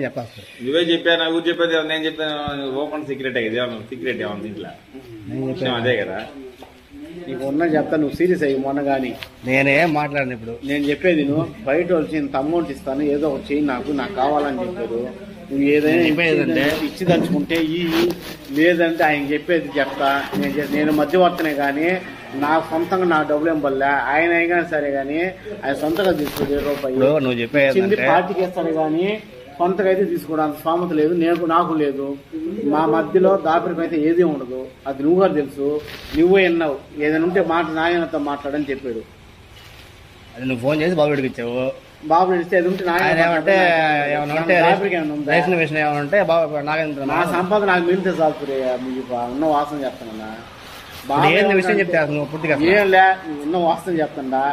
చెప్పాలి నువ్వే చెప్పాను ఊరు చెప్పేది నేను చెప్పాను ఓపెన్ సీక్రెట్ సీక్రెట్ ఏమన్నా ఇంట్లో అదే కదా నీకు ఉన్నా చెప్తా నువ్వు సీరియస్ అయ్యి మొన్న కానీ నేనేం మాట్లాడను ఇప్పుడు నేను చెప్పేది నువ్వు బయట వచ్చి ఇంత అమౌంట్ ఇస్తాను ఏదో ఒకటి చెయ్యి నాకు కావాలని చెప్పారు నువ్వు ఏదైనా ఇచ్చి తలుచుకుంటే లేదంటే ఆయన చెప్పేది చెప్తా నేను మధ్యవర్తనే కానీ నా సొంతంగా నా డబ్బులు ఏం పడలే ఆయన అయినా సరే కానీ ఆయన సొంతంగా తీసుకోడు ₹10 నువ్వు చెప్పేది పార్టీకి వేస్తాడు కానీ సొంతగా అయితే తీసుకోవడానికి స్థామత లేదు నాకు లేదు మా మధ్యలో దాపరికం అయితే ఏదీ ఉండదు అది నువ్వు కూడా తెలుసు నువ్వే విన్నావు ఏదైనా ఉంటే నాయనతో మాట్లాడని చెప్పాడు అది నువ్వు ఫోన్ చేసి బాబు ఇచ్చావు బాబు ఇస్తే అది ఉంటే నా సంపాదన నాకు మిగిలితే చాలు ఉన్న వాసన చెప్తానన్నా విషయం చెప్తే ఏం లే ఉన్న వాసన చెప్తాడా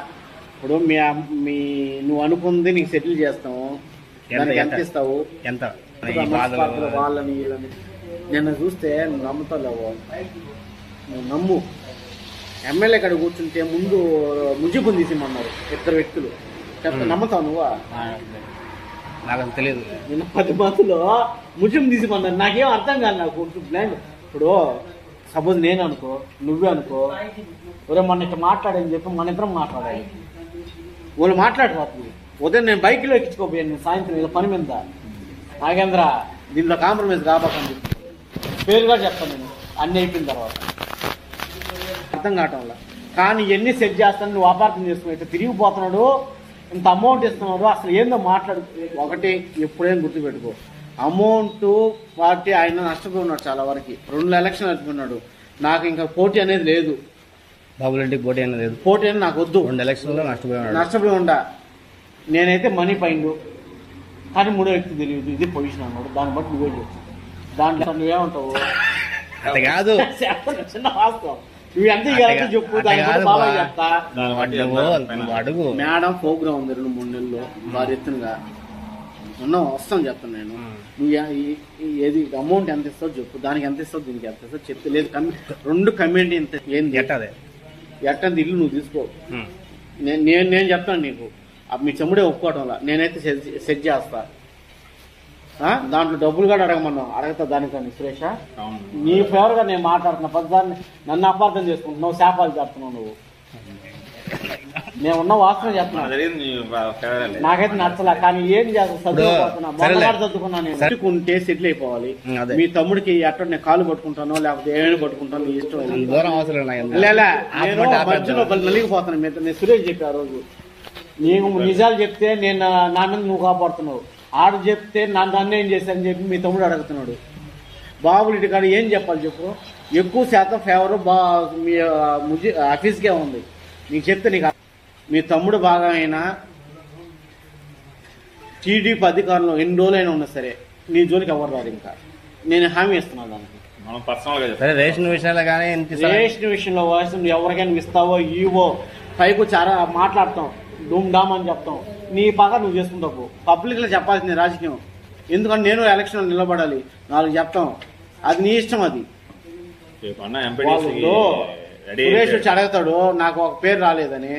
ఇప్పుడు నువ్వు అనుకుంది నీకు సెటిల్ చేస్తాము దానికి ఎంత ఇస్తావు ఎంత వాళ్ళని నిన్న చూస్తే నువ్వు నమ్ముతావు నువ్వు నమ్ము ఎమ్మెల్యే కాడ కూర్చుంటే ముందు ముజ్జిపుని తీసిమన్నారు 2 వ్యక్తులు చెప్తా నమ్ముతావు నువ్వా నాకు తెలియదు నిన్న 10 మందిలో ముజ్జిం తీసిమన్నారు నాకేం అర్థం కాదు నాకు ఇప్పుడు సపోజ్ నేను అనుకో నువ్వే అనుకో ఒరే మొన్న ఇట్లా మాట్లాడని చెప్పి మన ఇద్దరం మాట్లాడాలి వాళ్ళు మాట్లాడిపోతుంది ఉదయం నేను బైక్లో ఎక్కించుకోపోయాను నేను సాయంత్రం ఏదో పని మీద నాగేంద్ర దీంట్లో కాంప్రమైజ్ కాబోకండి పేరుగా చెప్తాను నేను అన్ని అయిపోయిన తర్వాత అర్థం కావటంలా కానీ ఎన్ని సెట్ చేస్తాను నువ్వు అపార్థం చేసుకుని అయితే తిరిగిపోతున్నాడు ఇంత అమౌంట్ ఇస్తున్నాడు అసలు ఏందో మాట్లాడు ఒకటి ఎప్పుడేం గుర్తుపెట్టుకో అమౌంట్ పార్టీ ఆయన నష్టపోయి ఉన్నాడు చాలా వరకు 2 ఎలక్షన్ నడిపినాడు నాకు ఇంకా పోటీ అనేది లేదు బాబులంటికి పోటీ అనేది లేదు పోటీ అనేది నాకు వద్దు 2 ఎలక్షన్లో నష్టపోయి ఉండా నేనైతే మనీ పైండు కానీ 3వ వ్యక్తి తెలియదు ఇది పొజిషన్ అన్నాడు దాన్ని బట్టి నువ్వే చెప్తావు దాంట్లో నువ్వేమంటావు కాదు చిన్న వాస్తవం నువ్వు ఎంత చెప్పు దాని బాగా చెప్తా అడుగు మేడం ప్రోగ్రామ్ ఉంది 2-3 నెలల్లో వారి ఎత్తునుగా వస్తాను చెప్తాను నేను నువ్వు ఏది అమౌంట్ ఎంత ఇస్తావు చెప్పు దానికి ఎంత ఇస్తావు దీనికి ఎంత ఇస్తావు చెప్తే లేదు 2 కమ్యూనిటీ ఎంత ఏంది ఎట్టంది ఇల్లు నువ్వు తీసుకో నేను చెప్తాను నీకు మీ చెమ్ముడే ఒప్పుకోవటంలా నేనైతే సెట్ చేస్తా దాంట్లో డబ్బులు కూడా అడగతా దానికని సురేష నీ ఫేవర్ గా నేను మాట్లాడుతున్నా పద్దాన్ని నన్ను అపార్థం చేసుకుంటున్నావు శాపాలు చెప్తున్నావు నువ్వు నేను ఉన్న వాసన చెప్తున్నా నాకైతే నచ్చలే కానీ ఏం చేస్తా చదువుకున్నా నేను సెటిల్ అయిపోవాలి మీ తమ్ముడికి ఎట్ట నేను కాలు పట్టుకుంటానో లేకపోతే ఏమైనా పట్టుకుంటాను నీ ఇష్టం మధ్యలో నలిగిపోతాను నేను సురేష్ చెప్పి ఆ రోజు నీకు నిజాలు చెప్తే నేను నా మీద నువ్వు కాపాడుతున్నావు ఆడు చెప్తే నన్ను ఏం చేశానని చెప్పి మీ తమ్ముడు అడుగుతున్నాడు బాబులిటి కాడ ఏం చెప్పాలి చెప్పు ఎక్కువ శాతం ఫేవర్ మీ ఆఫీస్కే ఉంది నీకు చెప్తే నీకు మీ తమ్ముడు బాగా అయినా టీడీపీ అధికారంలో ఎన్ని రోజులైనా ఉన్నా సరే నీ జోలికి ఎవరు రాదు ఇంకా నేను హామీ ఇస్తున్నాను దానికి రేషన్ విషయాలు కానీ రేషన్ విషయంలో నువ్వు ఎవరికైనా ఇస్తావో ఇవో పైకి చాలా మాట్లాడతాం డూమ్ డామ్ అని చెప్తాం నీ బాగా నువ్వు చేసుకుంటావు పబ్లిక్ లో చెప్పాల్సింది రాజకీయం ఎందుకంటే నేను ఎలక్షన్ నిలబడాలి 4 చెప్తాం అది నీ ఇష్టం అది సురేష్ వచ్చి అడుగుతాడు నాకు ఒక పేరు రాలేదని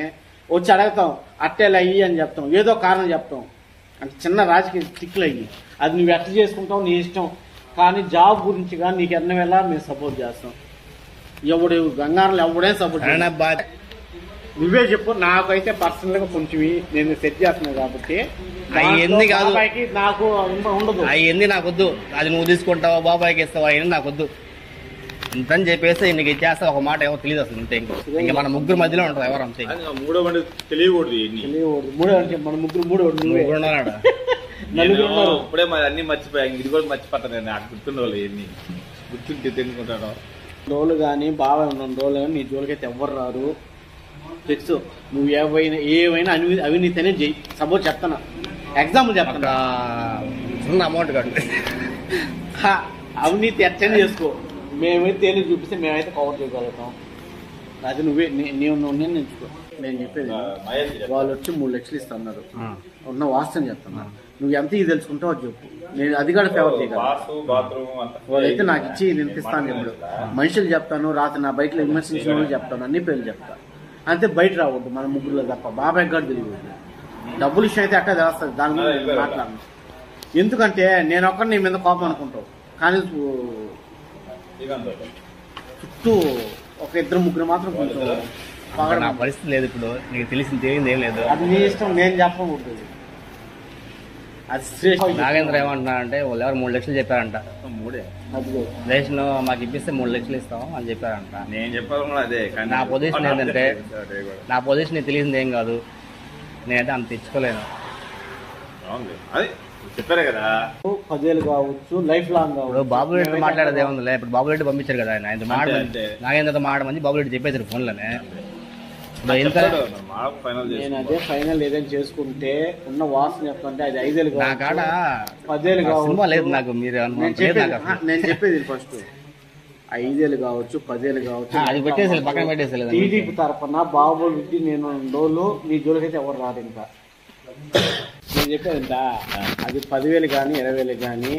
వచ్చి అడుగుతాం అట్టేలా అయ్యి అని చెప్తాం ఏదో కారణం చెప్తాం అంటే చిన్న రాజకీయ చిక్కులు అయ్యి అది నువ్వు ఎట్లా చేసుకుంటావు నీ ఇష్టం కానీ జాబ్ గురించి కానీ నీకు ఎన్న వేళ మేము సపోర్ట్ చేస్తాం ఎవడు గంగారంలో ఎవడేం సపోర్ట్ నువ్వే చెప్పు నాకైతే పర్సనల్ గా కొంచెం నేను సెట్ చేస్తున్నాను కాబట్టి అవన్నీ కాదు నాకు ఉండదు అవన్నీ నాకు వద్దు అది నువ్వు తీసుకుంటావా బాబాయ్కి ఇస్తావా అవన్నీ నాకు వద్దు ఇంతని చెప్పేసి నీకు ఇచ్చేస్తా ఒక మాట ఏమో తెలియదు అసలు ఇంతే ఇంకా మన ముగ్గురు మధ్యలో ఉంటుంది ఎవరు అంతే మన ముగ్గురు ఉన్నాడు ఇప్పుడే మరి అన్ని మర్చిపోయాయి ఇది కూడా మర్చిపోతాను నాకు గుర్తుండవు ఎన్ని గుర్తుంటే తెలుసుకుంటాడు రోజులు కానీ బాగా ఉన్న రోజులు కానీ నీ జోలికైతే ఎవ్వరు రారు ఫిక్స్ నువ్వు ఏవైనా అవినీతినే చెయ్యి సపోజ్ చెప్తాను ఎగ్జాంపుల్ చెప్తాను చిన్న అమౌంట్ కాదు అవినీతి ఎట్లనే చేసుకో మేమైతే తేలి చూపిస్తే మేమైతే కవర్ చేయగలుగుతాం అది నువ్వే నేను ఎంచుకో నేను చెప్పేది వాళ్ళు వచ్చి 3 లక్షలు ఇస్తున్నారు ఉన్న వాస్తవం చెప్తున్నారు నువ్వు ఎంత ఇది తెలుసుకుంటావు అది చెప్పు నేను అది కూడా ఫేవర్ చేయగలను వాళ్ళైతే నాకు ఇచ్చి వినిపిస్తాను ఇప్పుడు మనుషులు చెప్తాను రాత్రి నా బైక్లో విమర్శించిన చెప్తాను అన్ని పేర్లు చెప్తాను అంతే బయట రావద్దు మన ముగ్గురులో తప్ప బాబాయ్ గారు తెలియదు డబ్బులు ఇష్టం అయితే అట్లా తెలుస్తుంది దాని గురించి మాట్లాడను ఎందుకంటే నేను ఒక్కడిని నీ మీద కోపం అనుకుంటావు, కానీ చుట్టూ ఒక ఇద్దరు ముగ్గురు మాత్రం కొంచెం నా పరిస్థితి లేదు ఇప్పుడు, నీకు తెలిసింది తెలియదు ఏం లేదు. అది నీ ఇష్టం, నేను చెప్పకూడదు. అది శ్రేష్ఠ. నాగేంద్ర ఏమంటున్నారంటే వాళ్ళు ఎవరు 3 లక్షలు చెప్పారంట. రేషన్ మాకు ఇప్పిస్తే 3 లక్షలు ఇస్తాం అని చెప్పారంట. నేను చెప్పాలి కూడా అదే. నా పొజిషన్ ఏంటంటే, నా పొజిషన్ నీకు తెలిసింది ఏం కాదు, నేనైతే అంత తెచ్చుకోలేను. అదే చెప్పారే కదా, 10,000 కావచ్చు, లైఫ్ లాంగ్ ఇప్పుడు బాబు రెడ్డి మాట్లాడేది ఏముందిలే. ఇప్పుడు బాబు రెడ్డి పంపించారు కదా ఆయన నాగేంద్రతో మాడమని బాబు రెడ్డి చెప్పేసారు ఫోన్లోనే. నేను అదే ఫైనల్ ఏదైనా చేసుకుంటే ఉన్న వాసన చెప్తుంటే అది 5,000 నా కాడ 10,000 సినిమా లేదు నాకు. మీరు నేను చెప్పేది ఫస్ట్ 5,000 కావచ్చు, 10,000 కావచ్చు, అది పెట్టేసి పక్కన పెట్టేసి టీడీపీ తరఫున బాబు రెడ్డి నేను రోజులు నీ జోలికైతే ఎవరు రాదు. ఇంకా నేను చెప్పేది అది 10,000 కానీ 20,000 కానీ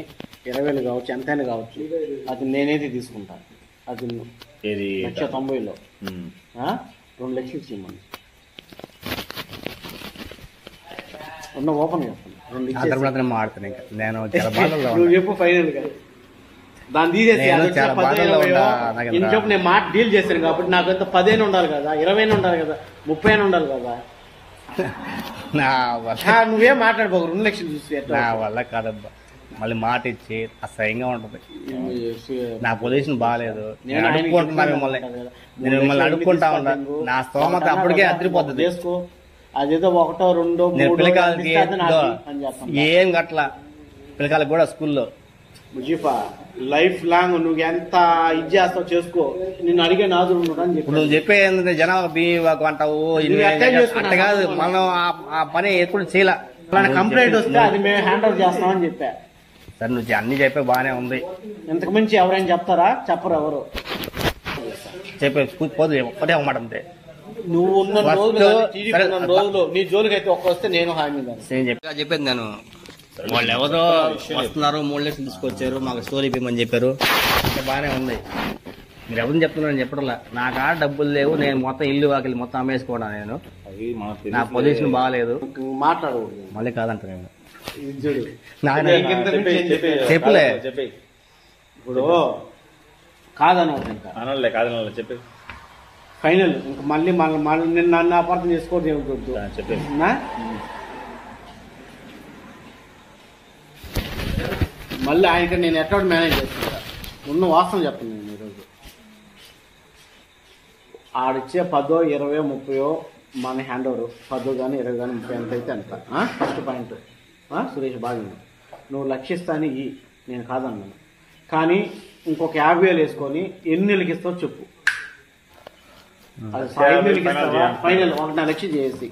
20,000 కావచ్చు, ఎంతైనా కావచ్చు, అది నేనైతే తీసుకుంటాను. అది 1,90,000లో 2 లక్షలు ఇచ్చేయమని ఉన్న ఓపెన్ చెప్పండి. 2 లక్షలు మాడుతాను. ఇంకా నేను చాలా బాధల్లో నువ్వు చెప్పు ఫైనల్ గా దాన్ని తీసేసి నేను మాట డీల్ చేశాను కాబట్టి నాకు ఎంత 10 ఉండాలి కదా, 20 ఉండాలి కదా, 30 ఉండాలి కదా. నువ్వేం మాట్లాడుకోకు, 2 లక్షలు చూసి నా వల్ల కాదబ్బా. మళ్ళీ మాట ఇచ్చి అసహ్యంగా ఉంటుంది. నా పొజిషన్ బాగాలేదు, నేను అడుక్కుంటున్నా మిమ్మల్ని, నేను మిమ్మల్ని అడుక్కుంటా ఉన్నా. నా స్తోమత అప్పటికే అదిరిపోతుంది. చేసుకో, అదేదో 1, 2, 3 పిల్లకాయలకి ఏం గట్ల, పిల్లకాయలకు కూడా స్కూల్లో ముజీఫా లైఫ్ లాంగ్ నువ్వు ఎంత ఇది చేస్తావు చేసుకో, నిన్ను అడిగే నాదులు ఉండడం చెప్పి నువ్వు చెప్పేది జనాలు బియ్యం అంటావు. అంత కాదు, మనం ఆ పని ఎప్పుడు చేయాల. కంప్లైంట్ వస్తే అది మేము హ్యాండ్ ఓవర్ చేస్తామని చెప్పా. సరే నువ్వు అన్ని చెప్పే బాగానే ఉంది. ఇంతకు మించి ఎవరైనా చెప్తారా? చెప్పరు ఎవరు. చెప్పే పోదు ఒక్కటే ఒక మాట అంతే. నువ్వు ఉన్న రోజులు నీ జోలికి అయితే ఒక్క వస్తే నేను హామీ చెప్పేది. నేను వాళ్ళు ఎవరో వస్తున్నారు, 3 లక్షలు తీసుకొచ్చారు, మాకు స్టోరీ ఇవ్వమని చెప్పారు, బాగానే ఉంది. మీరు ఎవరిని చెప్తున్నారని చెప్పడంలా. నా కాడ డబ్బులు లేవు, నేను మొత్తం ఇల్లు వాకిలి మొత్తం అమ్మేసుకోవడా. నేను నా పొజిషన్ బాగాలేదు, మాట్లాడకూడదు. మళ్ళీ కాదంట నేను చెప్పులే. ఇప్పుడు కాదనలే కాదనలే చెప్పే ఫైనల్. ఇంకా మళ్ళీ మళ్ళీ నేను నన్ను అపార్థం చేసుకోవద్దు చెప్పేసి. మళ్ళీ ఆయనకి నేను ఎట్లా మేనేజ్ చేసుకుంటా, ఉన్న వాస్తవం చెప్పండి. నేను ఈరోజు ఆడిచ్చే 10, 20, 30 మన హ్యాండ్ ఓవర్ 10 కానీ 20 కానీ 30 ఎంత అయితే అంత. ఫస్ట్ పాయింట్ సురేష్ బాగుంది. నువ్వు లక్షిస్తాని నేను కాదన్నాను, కానీ ఇంకొక 50,000 వేసుకొని ఎన్ని నెలలకి ఇస్తావు చెప్పు. అది 5 నెలలకి ఇస్తావా? ఫైనల్ 1,00,000 చేసి